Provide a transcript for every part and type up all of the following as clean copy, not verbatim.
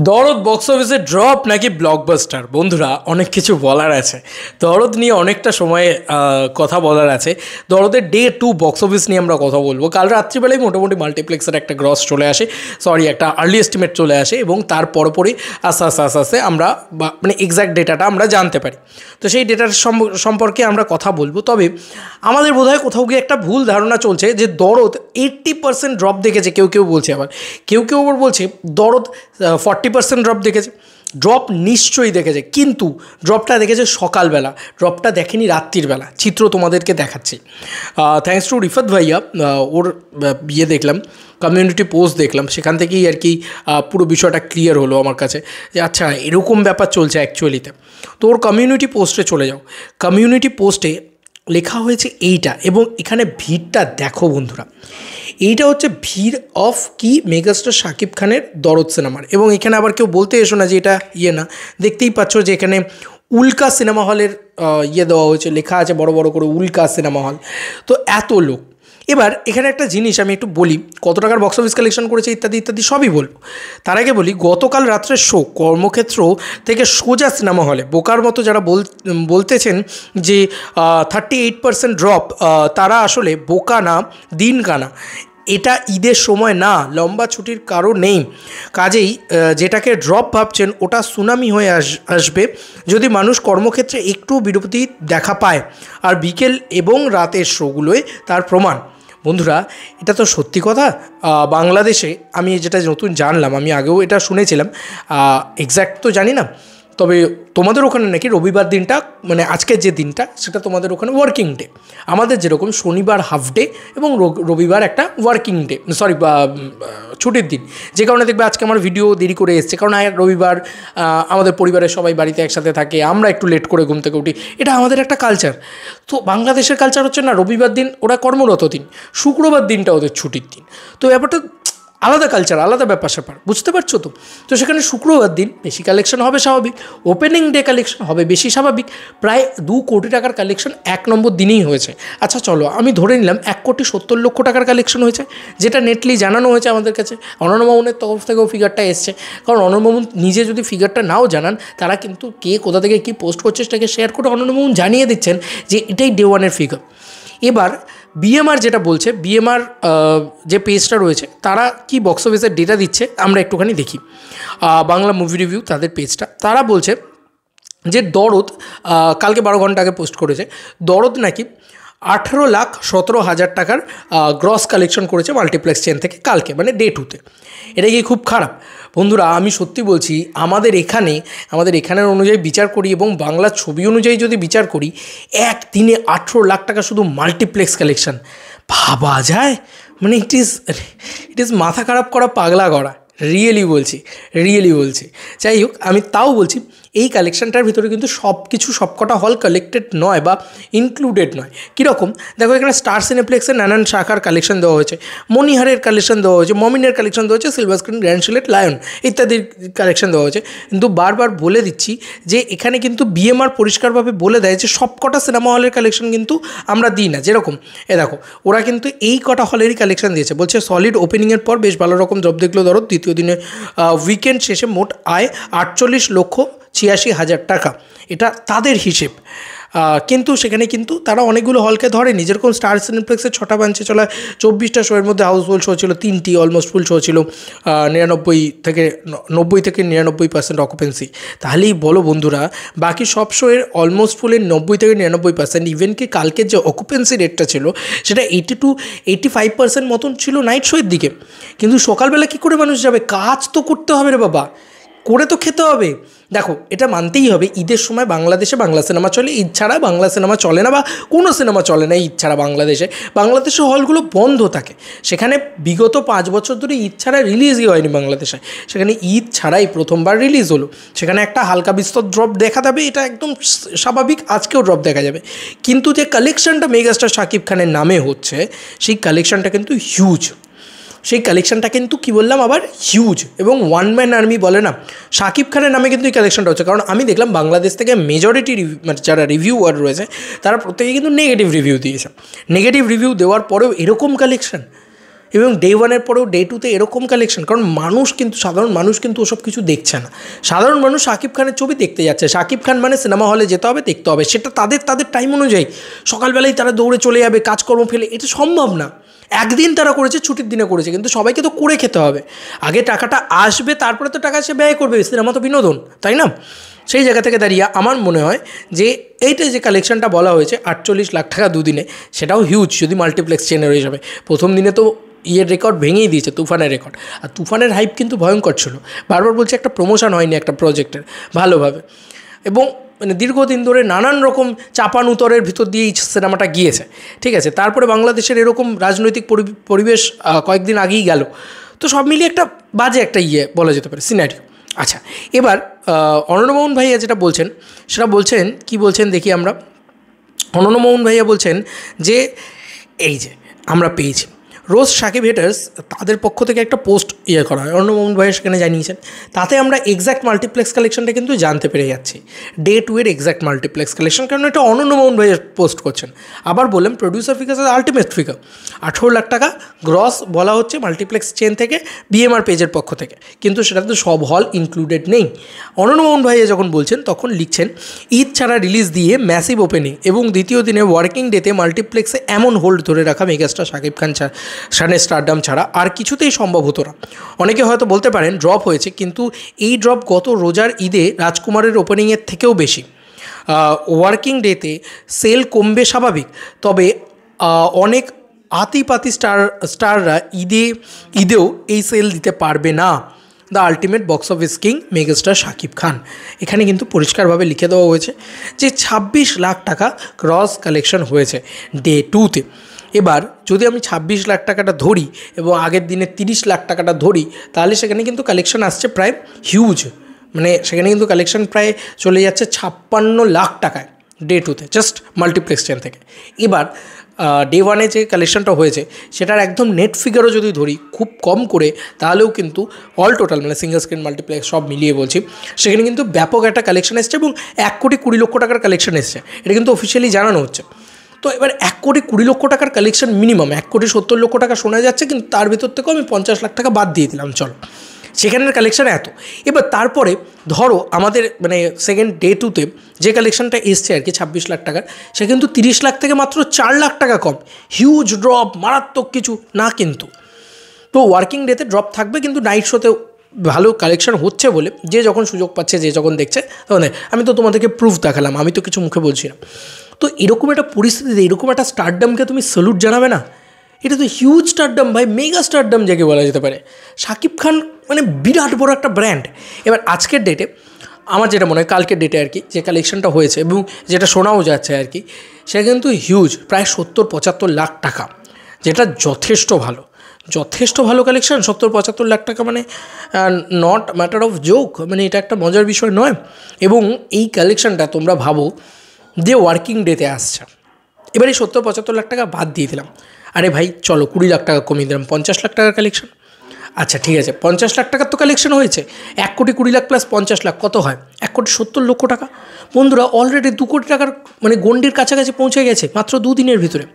দরদ বক্স অফিসে ড্রপ নাকি ব্লকবাস্টার? বন্ধুরা, অনেক কিছু বলার আছে। দরদ নিয়ে অনেকটা সময়ে কথা বলার আছে। দরদের ডে 2 বক্স অফিস নিয়ে আমরা কথা বলবো। কাল রাত্রিবেলায় মোটামুটি মাল্টিপ্লেক্সের একটা গ্রস চলে আসে, একটা আর্লি এস্টিমেট চলে আসে, এবং তার পরপরই আস্তে আস্তে আস্তে আস্তে আমরা মানে এক্স্যাক্ট ডেটাটা আমরা জানতে পারি। তো সেই ডেটার সম্পর্কে আমরা কথা বলবো। তবে আমাদের বোধহয় কোথাও গিয়ে একটা ভুল ধারণা চলছে যে দরদ 80% ড্রপ দেখেছে, কেউ কেউ বলছে। আবার কেউ কেউ আবার বলছে দরদ 40% ড্রপ দেখেছে। ড্রপ নিশ্চয়ই দেখেছে, কিন্তু ড্রপটা দেখেছে সকালবেলা, ড্রপটা দেখেনি রাত্রির বেলা। চিত্র তোমাদেরকে দেখাচ্ছি। থ্যাঙ্কস টু রিফাত ভাইয়া, ওর দেখলাম, কমিউনিটি পোস্ট দেখলাম, সেখান থেকেই আর কি পুরো বিষয়টা ক্লিয়ার হলো আমার কাছে যে আচ্ছা এরকম ব্যাপার চলছে অ্যাকচুয়ালিতে। তো ওর কমিউনিটি পোস্টে চলে যাও। কমিউনিটি পোস্টে লেখা হয়েছে এইটা, এবং এখানে ভিড়টা দেখো বন্ধুরা। এইটা হচ্ছে ভিড় অফ কি মেগাস্টার শাকিব খানের দরদ সিনেমার। এবং এখানে আবার কেউ বলতে এসো না যে এটা না, দেখতেই পাচ্ছ যে এখানে উল্কা সিনেমা হলের দেওয়া হয়েছে, লেখা আছে বড় বড় করে উল্কা সিনেমা হল। তো এত লোক। এবার এখানে একটা জিনিস আমি একটু বলি, কত টাকার বক্স অফিস কালেকশন করেছে ইত্যাদি ইত্যাদি সবই বলবো। তার আগে বলি, গতকাল রাত্রের শো কর্মক্ষেত্র থেকে সোজা সিনেমা হলে বোকার মতো যারা বলতেছেন যে 38% ড্রপ, তারা আসলে বোকা না, দিন কানা। এটা ঈদের সময় না, লম্বা ছুটির কারো নেই। কাজেই যেটাকে ড্রপ ভাবছেন ওটা সুনামি হয়ে আসবে যদি মানুষ কর্মক্ষেত্রে একটু বিরতি দেখা পায়। আর বিকেল এবং রাতের শোগুলোয় তার প্রমাণ। বন্ধুরা, এটা তো সত্যি কথা। বাংলাদেশে আমি যেটা নতুন জানলাম, আমি আগেও এটা শুনেছিলাম, এক্স্যাক্ট তো জানি না, তবে তোমাদের ওখানে নাকি রবিবার দিনটা, মানে আজকের যে দিনটা, সেটা তোমাদের ওখানে ওয়ার্কিং ডে। আমাদের যেরকম শনিবার হাফ ডে এবং রবিবার একটা ওয়ার্কিং ডে, ছুটির দিন। যে কারণে দেখবে আজকে আমার ভিডিও দেরি করে এসছে, কারণ রবিবার আমাদের পরিবারের সবাই বাড়িতে একসাথে থাকে, আমরা একটু লেট করে ঘুম থেকে উঠি, এটা আমাদের একটা কালচার। তো বাংলাদেশের কালচার হচ্ছে না, রবিবার দিন ওরা কর্মরত দিন, শুক্রবার দিনটা ওদের ছুটির দিন। তো ব্যাপারটা আলাদা কালচার, আলাদা ব্যাপার স্যাপার, বুঝতে পারছো তো? তো সেখানে শুক্রবার দিন বেশি কালেকশন হবে স্বাভাবিক, ওপেনিং ডে কালেকশন হবে বেশি স্বাভাবিক। প্রায় 2 কোটি টাকার কালেকশন 1 নম্বর দিনেই হয়েছে। আচ্ছা চলো আমি ধরে নিলাম 1,70,00,000 টাকার কালেকশন হয়েছে, যেটা নেটলি জানানো হয়েছে আমাদের কাছে। অনন্য মামুনের তরফ থেকেও ফিগারটা এসছে, কারণ অনন্য মামুন নিজে যদি ফিগারটা নাও জানান, তারা কিন্তু কে কোথা থেকে কী পোস্ট করছে সেটাকে শেয়ার করে অনন্য মামুন জানিয়ে দিচ্ছেন যে এটাই ডে 1-এর ফিগার। এবার বিএমআর যেটা বলছে, বিএমআর যে পেজটা রয়েছে, তারা কি বক্স অফিসের ডেটা দিচ্ছে আমরা একটুখানি দেখি। বাংলা মুভি রিভিউ তাদের পেজটা, তারা বলছে যে দরদ কালকে 12 ঘন্টা আগে পোস্ট করেছে, দরদ নাকি 18,17,000 টাকার গ্রস কালেকশন করেছে মাল্টিপ্লেক্স চেন থেকে কালকে, মানে ডে 2-তে। এটা কি খুব খারাপ? বন্ধুরা, আমি সত্যি বলছি, আমাদের এখানের অনুযায়ী বিচার করি এবং বাংলা ছবি অনুযায়ী যদি বিচার করি, একদিনে 18 লাখ টাকা শুধু মাল্টিপ্লেক্স কালেকশন, ভাবা যায়? মানে ইট ইজ মাথা খারাপ করা, পাগলা করা। রিয়েলি বলছি। যাই হোক, আমি তাও বলছি এই কালেকশানটার ভিতরে কিন্তু সবকটা হল কালেক্টেড নয় বা ইনক্লুডেড নয়। কীরকম দেখো, এখানে স্টার সিনেপ্লেক্সের নানান শাখার কালেকশন দেওয়া হয়েছে, মনিহারের কালেকশন দেওয়া হয়েছে, মমিনের কালেকশন দেওয়া হয়েছে, silver screen, grand Sylhet, lion ইত্যাদির কালেকশন দেওয়া হয়েছে। কিন্তু বারবার বলে দিচ্ছি যে এখানে কিন্তু বিএমআর পরিষ্কারভাবে বলে দেয় যে সবকটা সিনেমা হলের কালেকশন কিন্তু আমরা দিই না। যেরকম দেখো, ওরা কিন্তু এই কটা হলেরই কালেকশন দিয়েছে। বলছে সলিড ওপেনিংয়ের পর বেশ ভালো রকম জব দেখলো দরদ। দ্বিতীয় দিনে উইকেন্ড শেষে মোট আয় 48,86,000 টাকা, এটা তাদের হিসেব। কিন্তু সেখানে কিন্তু তারা অনেকগুলো হলকে ধরেনি। যেরকম স্টার সিনেপ্লেক্সের 6টা ব্রাঞ্চে চলা 24টা শোয়ের মধ্যে হাউসফুল শো ছিল 3টি, অলমোস্ট ফুল শো ছিল 90 থেকে 99% অকুপেন্সি। তাহলেই বলো বন্ধুরা, বাকি সব শোয়ের অলমোস্ট ফুলের 90 থেকে 99%। ইভেন কি কালকের যে অকুপেন্সি রেটটা ছিল সেটা 80-85% মতন ছিল নাইট শোয়ের দিকে। কিন্তু সকালবেলা কী করে মানুষ যাবে? কাজ তো করতে হবে রে বাবা, করে তো খেতে হবে। দেখো, এটা মানতেই হবে, ঈদের সময় বাংলাদেশে বাংলা সিনেমা চলে, ঈদ ছাড়া বাংলা সিনেমা চলে না, বা কোনো সিনেমা চলে না ঈদ ছাড়া বাংলাদেশে হলগুলো বন্ধ থাকে। সেখানে বিগত 5 বছর ধরে ঈদ ছাড়া রিলিজই হয়নি বাংলাদেশে, সেখানে ঈদ ছাড়াই প্রথমবার রিলিজ হলো। সেখানে একটা হালকা বিস্তর ড্রপ দেখা যাবে, এটা একদম স্বাভাবিক, আজকেও ড্রপ দেখা যাবে। কিন্তু যে কালেকশনটা মেগাস্টার শাকিব খানের নামে হচ্ছে, সেই কালেকশনটা কিন্তু হিউজ। সেই কালেকশনটা কিন্তু কী বললাম আবার, হিউজ। এবং ওয়ান ম্যান আর্মি বলে না, শাকিব খানের নামে কিন্তু এই কালেকশনটা হচ্ছে। কারণ আমি দেখলাম বাংলাদেশ থেকে মেজরিটি মানে যারা রিভিউয়ার রয়েছে, তারা প্রত্যেকে কিন্তু নেগেটিভ রিভিউ দিয়েছে। নেগেটিভ রিভিউ দেওয়ার পরেও এরকম কালেকশন, এবং ডে ওয়ানের পরেও ডে টুতে এরকম কালেকশন, কারণ মানুষ কিন্তু, সাধারণ মানুষ কিন্তু ওসব কিছু দেখছে না। সাধারণ মানুষ শাকিব খানের ছবি দেখতে যাচ্ছে। শাকিব খান মানে সিনেমা হলে যেতে হবে, দেখতে হবে, সেটা তাদের টাইম অনুযায়ী। সকালবেলায় তারা দৌড়ে চলে যাবে, কাজকর্ম ফেলে, এটা সম্ভব না। একদিন তারা করেছে, ছুটির দিনে করেছে, কিন্তু সবাইকে তো করে খেতে হবে। আগে টাকাটা আসবে, তারপরে তো টাকা সে ব্যয় করবে। সিনেমা তো বিনোদন, তাই না? সেই জায়গা থেকে দাঁড়িয়ে আমার মনে হয় যে এইটা যে কালেকশনটা বলা হয়েছে 48 লাখ টাকা দুদিনে, সেটাও হিউজ যদি মাল্টিপ্লেক্স চেনের হিসাবে। প্রথম দিনে তো রেকর্ড ভেঙেই দিয়েছে, তুফানের রেকর্ড। আর তুফানের হাইপ কিন্তু ভয়ঙ্কর ছিল। বারবার বলছে একটা প্রমোশন হয়নি একটা প্রজেক্টের ভালোভাবে, এবং মানে দীর্ঘদিন ধরে নানান রকম চাপান উতরের ভিতর দিয়ে এই সিনেমাটা গিয়েছে, ঠিক আছে। তারপরে বাংলাদেশের এরকম রাজনৈতিক পরিবেশ কয়েকদিন আগেই গেল, তো সব মিলিয়ে একটা বাজে একটা বলা যেতে পারে সিনারিও। আচ্ছা, এবার অনন্যমোহন ভাইয়া যেটা বলছেন, সেটা বলছেন, কি বলছেন দেখি আমরা। অনন্যমোহন ভাইয়া বলছেন যে এই যে আমরা পেয়েছি রোজ সাকিব হেটার্স, তাদের পক্ষ থেকে একটা পোস্ট করা হয়, অনন্যমোহন ভাইয়া সেখানে জানিয়েছেন। তাতে আমরা এক্স্যাক্ট মাল্টিপ্লেক্স কালেকশনটা কিন্তু জানতে পেরে যাচ্ছি, ডে টু এর এক্স্যাক্ট মাল্টিপ্লেক্স কালেকশন, কারণ এটা অনন্যমোহন ভাইয়া পোস্ট করছেন। আবার বললেন producer figure ultimate figure 18 lakh টাকা গ্রস বলা হচ্ছে মাল্টিপ্লেক্স চেন থেকে, বিএমআর পেজের পক্ষ থেকে, কিন্তু সেটা তো সব হল ইনক্লুডেড নেই। অনন্যমোহন ভাইয়া যখন বলছেন তখন লিখছেন, ঈদ ছাড়া রিলিজ দিয়ে ম্যাসিভ ওপেনিং এবং দ্বিতীয় দিনে ওয়ার্কিং ডেতে মাল্টিপ্লেক্সে এমন হোল্ড ধরে রাখা মেগাস্টার শাকিব খানের স্টারডাম ছাড়া আর কিছুতেই সম্ভব হতো না। অনেকে হয়তো বলতে পারেন ড্রপ হয়েছে, কিন্তু এই ড্রপ গত রোজার ঈদে রাজকুমারের ওপেনিংয়ের থেকেও বেশি। ওয়ার্কিং ডেতে সেল কমবে স্বাভাবিক, তবে অনেক আতিপাতি স্টাররা ঈদেও এই সেল দিতে পারবে না। The ultimate box office king megastar Shakib Khan, এখানে কিন্তু পরিষ্কারভাবে লিখে দেওয়া হয়েছে যে 26 লাখ টাকা ক্রস কালেকশন হয়েছে ডে টুতে। এবার যদি আমি 26 লাখ টাকাটা ধরি এবং আগের দিনে 30 লাখ টাকাটা ধরি, তাহলে সেখানে কিন্তু কালেকশন আসছে প্রায় হিউজ, মানে সেখানে কিন্তু কালেকশন প্রায় চলে যাচ্ছে 56 লাখ টাকায় ডে টুতে, জাস্ট মাল্টিপ্লেক্স চেন থেকে। এবার ডে ওয়ানে যে কালেকশনটা হয়েছে সেটার একদম নেট ফিগারও যদি ধরি খুব কম করে, তাহলেও কিন্তু অল টোটাল মানে সিঙ্গল স্ক্রিন মাল্টিপ্লেক্স সব মিলিয়ে বলছি, সেখানে কিন্তু ব্যাপক একটা কালেকশন এসছে এবং 1,20,00,000 টাকার কালেকশন এসছে, এটা কিন্তু অফিসিয়ালি জানানো হচ্ছে। তো এবার 1,20,00,000 টাকার কালেকশন মিনিমাম 1,70,00,000 টাকা শোনা যাচ্ছে, কিন্তু তার ভিতর থেকেও আমি 50 লাখ টাকা বাদ দিয়ে দিলাম, চলো সেখানের কালেকশান এত। এবার তারপরে ধরো আমাদের মানে সেকেন্ড ডে টুতে যে কালেকশানটা এসছে আর কি 26 লাখ টাকার, সে কিন্তু 30 লাখ থেকে মাত্র 4 লাখ টাকা কম। হিউজ ড্রপ, মারাত্মক কিছু না কিন্তু। তো ওয়ার্কিং ডেতে ড্রপ থাকবে, কিন্তু নাইট শোতে ভালো কালেকশন হচ্ছে বলে যে যখন সুযোগ পাচ্ছে, যে যখন দেখছে তখন, আমি তো তোমাদেরকে প্রুফ দেখালাম, আমি তো কিছু মুখে বলছি না। তো এরকম একটা পরিস্থিতিতে এরকম একটা স্টারডামকে তুমি স্যালুট জানাবে না? এটা তো হিউজ স্টারডাম ভাই, মেগা স্টারডাম যাকে বলা যেতে পারে। শাকিব খান মানে বিরাট বড় একটা ব্র্যান্ড। এবার আজকের ডেটে আমার যেটা মনে হয়, কালকের ডেটে আর কি যে কালেকশনটা হয়েছে এবং যেটা শোনাও যাচ্ছে আর কি, সেটা কিন্তু হিউজ, প্রায় 70-75 লাখ টাকা, যেটা যথেষ্ট ভালো, যথেষ্ট ভালো কালেকশন। 70-75 লাখ টাকা মানে নট ম্যাটার অফ জোক, মানে এটা একটা মজার বিষয় নয়। এবং এই কালেকশনটা তোমরা ভাবো যে ওয়ার্কিং ডেতে আসছে, এবার এই 70-75 লাখ টাকা বাদ দিয়ে দিলাম, আরে ভাই চলো 20 লাখ টাকা কমিয়ে দিলাম, 50 লাখ টাকার কালেকশন। আচ্ছা ঠিক আছে, 50 লাখ টাকার তো কালেকশন হয়েছে, 1,20,00,000 প্লাস 50 লাখ কত হয়? 1,70,00,000 টাকা। বন্ধুরা অলরেডি 2 কোটি টাকার মানে গণ্ডির কাছাকাছি পৌঁছে গেছে মাত্র 2 দিনের ভিতরে।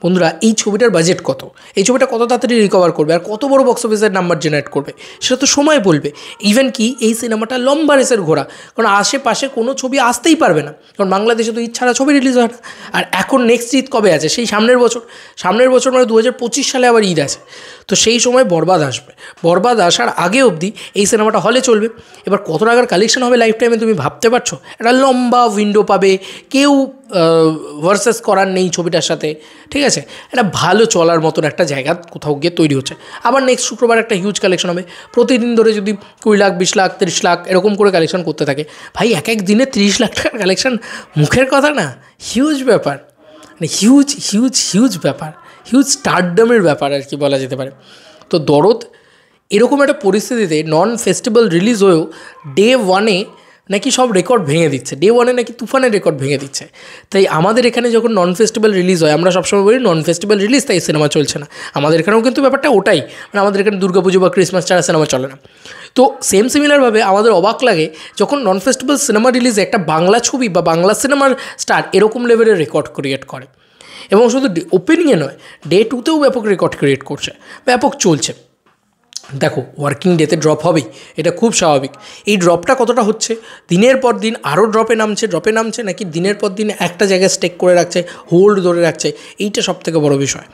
বন্ধুরা এই ছবিটার বাজেট কত, এই ছবিটা কত তাড়াতাড়ি রিকভার করবে আর কত বড় বক্স অফিসের নাম্বার জেনারেট করবে, সেটা তো সময় বলবে। ইভেন কি এই সিনেমাটা লম্বা রেসের ঘোড়া, কারণ আশেপাশে কোনো ছবি আসতেই পারবে না, কারণ বাংলাদেশে তো ঈদ ছাড়া ছবি রিলিজ হয় না। আর এখন নেক্সট ঈদ কবে আছে? সেই সামনের বছর মানে 2025 সালে আবার ঈদ আছে। তো সেই সময় বরবাদ আসবে, বরবাদ আসার আগে অবধি এই সিনেমাটা হলে চলবে। এবার কত টাকার কালেকশন হবে লাইফ টাইমে তুমি ভাবতে পারছো? একটা লম্বা উইন্ডো পাবে, কেউ ভার্সেস করার নেই ছবিটার সাথে, ঠিক আছে? এটা ভালো চলার মতন একটা জায়গা কোথাও গিয়ে তৈরি হচ্ছে। আবার নেক্সট শুক্রবার একটা হিউজ কালেকশন হবে, প্রতিদিন ধরে যদি 20 লাখ 20 লাখ 30 লাখ এরকম করে কালেকশন করতে থাকে, ভাই এক এক দিনে 30 লাখ টাকার কালেকশন মুখের কথা না, হিউজ ব্যাপার, মানে হিউজ হিউজ হিউজ ব্যাপার, হিউজ স্টারডামের ব্যাপার আর কি বলা যেতে পারে। তো দরদ এরকম একটা পরিস্থিতিতে নন ফেস্টিভ্যাল রিলিজ হয়েও ডে ওয়ানে নাকি সব রেকর্ড ভেঙে দিচ্ছে, ডে ওয়ানে নাকি তুফানের রেকর্ড ভেঙে দিচ্ছে। তাই আমাদের এখানে যখন নন ফেস্টিভ্যাল রিলিজ হয়, আমরা সবসময় বলি নন ফেস্টিভ্যাল রিলিজ তাই সিনেমা চলছে না। আমাদের এখানেও কিন্তু ব্যাপারটা ওটাই, মানে আমাদের এখানে দুর্গাপুজো বা ক্রিসমাস ছাড়া সিনেমা চলে না। তো সিমিলারভাবে আমাদের অবাক লাগে যখন নন ফেস্টিভ্যাল সিনেমা রিলিজে একটা বাংলা ছবি বা বাংলা সিনেমার স্টার এরকম লেভেলের রেকর্ড ক্রিয়েট করে। এবং শুধু ওপেনিংয়ে নয়, ডে 2তেও ব্যাপক রেকর্ড ক্রিয়েট করছে, ব্যাপক চলছে। দেখো ওয়ার্কিং ডেতে ড্রপ হবেই, এটা খুব স্বাভাবিক। এই ড্রপটা কতটা হচ্ছে, দিনের পর দিন আরও ড্রপে নামছে নাকি দিনের পর দিন একটা জায়গায় স্টেক করে রাখছে, হোল্ড ধরে রাখছে, এইটা সবথেকে বড় বিষয়।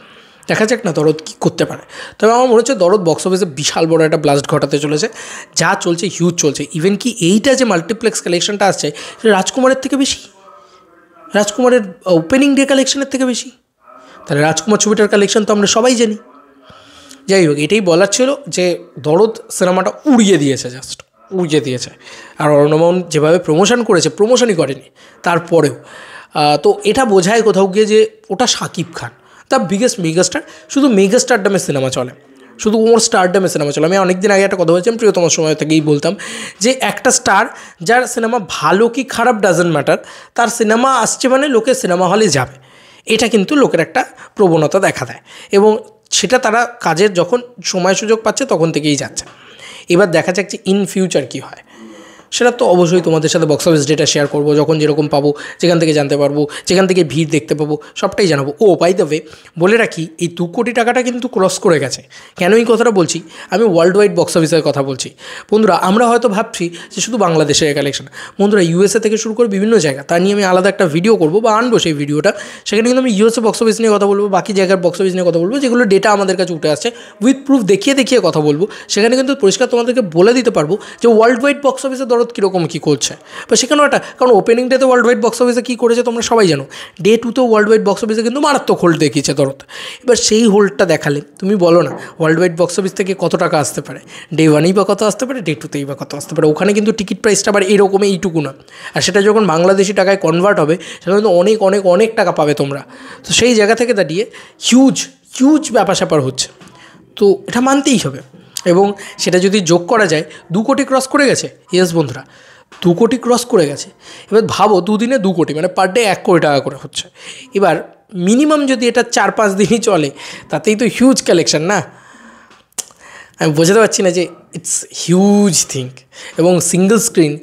দেখা যাক না দরদ কী করতে পারে। তবে আমার মনে হচ্ছে দরদ বক্স অফিসে বিশাল বড় একটা ব্লাস্ট ঘটাতে চলেছে, যা চলছে হিউজ চলছে। ইভেন কি এইটা যে মাল্টিপ্লেক্স কালেকশনটা আসছে সেটা রাজকুমারের থেকে বেশি, রাজকুমারের ওপেনিং ডে কালেকশনের থেকে বেশি। তাহলে রাজকুমার ছবিটার কালেকশন তো আমরা সবাই জানি। যাই হোক, এটাই বলার ছিল যে দরদ সিনেমাটা উড়িয়ে দিয়েছে, জাস্ট উড়িয়ে দিয়েছে। আর অর্ণবন যেভাবে প্রমোশন করেছে, প্রমোশনই করেনি তারপরেও। তো এটা বোঝায় কোথাও গিয়ে যে ওটা Shakib Khan, the biggest megastar. শুধু মেগাস্টারডামে সিনেমা চলে, শুধু ওর স্টারডামে সিনেমা চলে। আমি অনেকদিন আগে একটা কথা বলছিলাম, প্রিয়তমার সময় থেকেই বলতাম যে একটা স্টার যার সিনেমা ভালো কি খারাপ ডাজেন্ট ম্যাটার, তার সিনেমা আসছে মানে লোকে সিনেমা হলে যাবে। এটা কিন্তু লোকের একটা প্রবণতা দেখা দেয়, এবং সেটা তারা কাজের যখন সময় সুযোগ পাচ্ছে তখন থেকেই যাচ্ছে। এবার দেখা যাক যে ইন ফিউচার কী হয়, সেটা তো অবশ্যই তোমাদের সাথে বক্স অফিস ডেটা শেয়ার করবো, যখন যেরকম পাবো, যেখান থেকে জানতে পারবো, যেখান থেকে ভিড় দেখতে পাবো, সবটাই জানাবো। ও বাই দ্য ওয়ে, বলে রাখি এই 2 কোটি টাকাটা কিন্তু ক্রস করে গেছে। কেন এই কথাটা বলছি, আমি ওয়ার্ল্ড ওয়াইড বক্স অফিসের কথা বলছি। বন্ধুরা, আমরা হয়তো ভাবছি যে শুধু বাংলাদেশের কালেকশন, বন্ধুরা ইউএসএ থেকে শুরু করে বিভিন্ন জায়গা, তা নিয়ে আমি আলাদা একটা ভিডিও করবো বা আনবো সেই ভিডিওটা। সেখানে কিন্তু আমি ইউএসএ বক্স অফিস নিয়ে কথা বলবো, বাকি জায়গার বক্স অফিস নিয়ে কথা বলবো, যেগুলো ডেটা আমাদের কাছে উঠে আসছে, উইথ প্রুফ দেখিয়ে কথা বলবো। সেখানে কিন্তু পরিষ্কার তোমাদেরকে বলে দিতে পারবো যে ওয়ার্ল্ড ওয়াইড বক্স অফিসে দরদ কীরকম কী করছে। বা সেখানেও একটা, কারণ ওপেনিং ডেতে ওয়ার্ল্ড ওয়াইড বক্স অফিসে কী করেছে তোমরা সবাই জানো, ডে 2তেও ওয়ার্ল্ড ওয়াইড বক্স অফিসে কিন্তু মারাত্মক হোল্ড দেখিয়েছে দরদ। এবার সেই হোল্ডটা দেখালে তুমি বলো না ওয়ার্ল্ড ওয়াইড বক্স অফিস থেকে কত টাকা আসতে পারে, ডে 1এই বা কত আসতে পারে, ডে 2তেই বা কত আসতে পারে। ওখানে কিন্তু টিকিট প্রাইসটা আবার এরকম এইটুকু না, আর সেটা যখন বাংলাদেশি টাকায় কনভার্ট হবে সেটা কিন্তু অনেক টাকা পাবে তোমরা। তো সেই জায়গা থেকে দাঁড়িয়ে হিউজ ব্যাপার স্যাপার হচ্ছে, তো এটা মানতেই হবে। এবং সেটা যদি যোগ করা যায় 2 কোটি ক্রস করে গেছে। ইয়েস বন্ধুরা, 2 কোটি ক্রস করে গেছে। এবার ভাবো 2 দিনে 2 কোটি, মানে পার ডে 1 কোটি টাকা করে হচ্ছে। এবার মিনিমাম যদি এটা 4-5 দিনই চলে, তাতেই তো হিউজ কালেকশন না। আমি বোঝাতে পারছি না যে ইটস হিউজ থিং। এবং সিঙ্গল স্ক্রিন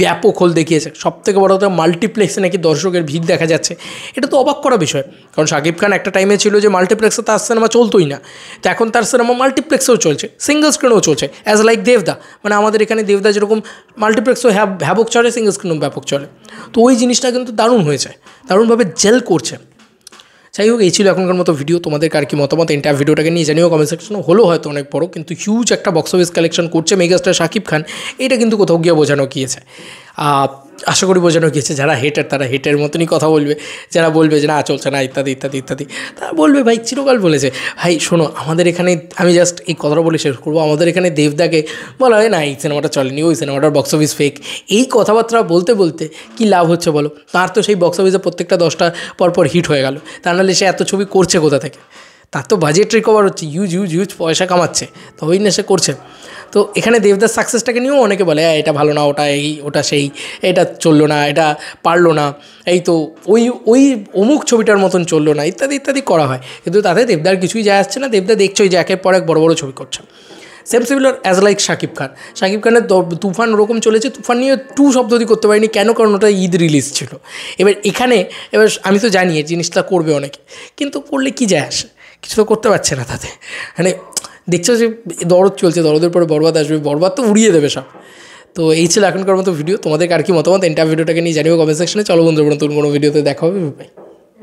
ব্যাপক হোল দেখিয়েছে। সবথেকে বড় কথা, মাল্টিপ্লেক্সে নাকি দর্শকের ভিড় দেখা যাচ্ছে। এটা তো অবাক করা বিষয়, কারণ শাকিব খান একটা টাইমে ছিল যে মাল্টিপ্লেক্সে তার সিনেমা চলতোই না, তো এখন তার সিনেমা মাল্টিপ্লেক্সেও চলছে, সিঙ্গল স্ক্রিনেও চলছে, অ্যাজ লাইক দেবদা। মানে আমাদের এখানে দেবদা যেরকম মাল্টিপ্লেক্সও ব্যাপক চলে, সিঙ্গল স্ক্রিনও ব্যাপক চলে। তো ওই জিনিসটা কিন্তু দারুণ হয়েছে, দারুণভাবে জেল করছে। যাই হোক, এই ছিল এখনকার মতো ভিডিও। তোমাদের আর কি মতামত এন্টায়ার ভিডিওটাকে নিয়ে জানিও কমেন্ট সেকশনে। হলো হয়তো অনেক বড়, কিন্তু হিউজ একটা বক্স অফিস কালেকশন করছে মেগাস্টার শাকিব খান, এটা কিন্তু কোথাও গিয়ে বোঝানো গিয়েছে। আশা করি বোঝানো গিয়েছে। যারা হেটার তারা হেটের মতনই কথা বলবে, যারা বলবে যে না চলছে না ইত্যাদি ইত্যাদি ইত্যাদি, তারা বলবে ভাই চিরকাল বলেছে। ভাই শোনো, আমাদের এখানে আমি জাস্ট এই কথাটা বলে শেষ করবো, আমাদের এখানে দেবদাকে বলা হয় না এই সিনেমাটা চলেনি, ওই সিনেমাটার বক্স অফিস ফেক। এই কথাবার্তা বলতে বলতে কী লাভ হচ্ছে বলো? তার তো সেই বক্স অফিসে প্রত্যেকটা 10টা পরপর হিট হয়ে গেল, তা নাহলে সে এত ছবি করছে কোথা থেকে? তার তো বাজেট রিকভার হচ্ছে, হিউজ পয়সা কামাচ্ছে, তো ওই না সে করছে। তো এখানে দেবদাস সাকসেসটাকে নিয়েও অনেকে বলে এটা ভালো না, ওটা এই ওটা সেই, এটা চললো না, এটা পারলো না, এই তো ওই অমুক ছবিটার মতন চললো না, ইত্যাদি ইত্যাদি করা হয়। কিন্তু তাতে দেবদার কিছুই যায় আসছে না। দেবদা দেখছো যে একের পর এক বড় ছবি করছে। Same similar as like Shakib খানের তুফান ওরকম চলেছে। তুফান নিয়ে 2 শব্দ দিয়ে করতে পারিনি, কেন? কারণ ওটা ঈদ রিলিজ ছিল। এবার আমি তো জানি এই জিনিসটা করবে অনেকে, কিন্তু করলে কী যায় আসে, কিছু তো করতে পারছে না তাতে। মানে দেখছো যে দরদ চলছে, দরদের পরে বরবাদ আসবে, বরবাদ তো উড়িয়ে দেবে সব। তো এই ছিল এখনকার মতো ভিডিও। তোমাদের আর কি মতামত এন্টার ভিডিওটাকে নিয়ে জানিও কমেন্ট সেকশনে। চলো বন্ধুরা, নতুন কোনো ভিডিওতে দেখা হবে। বাই।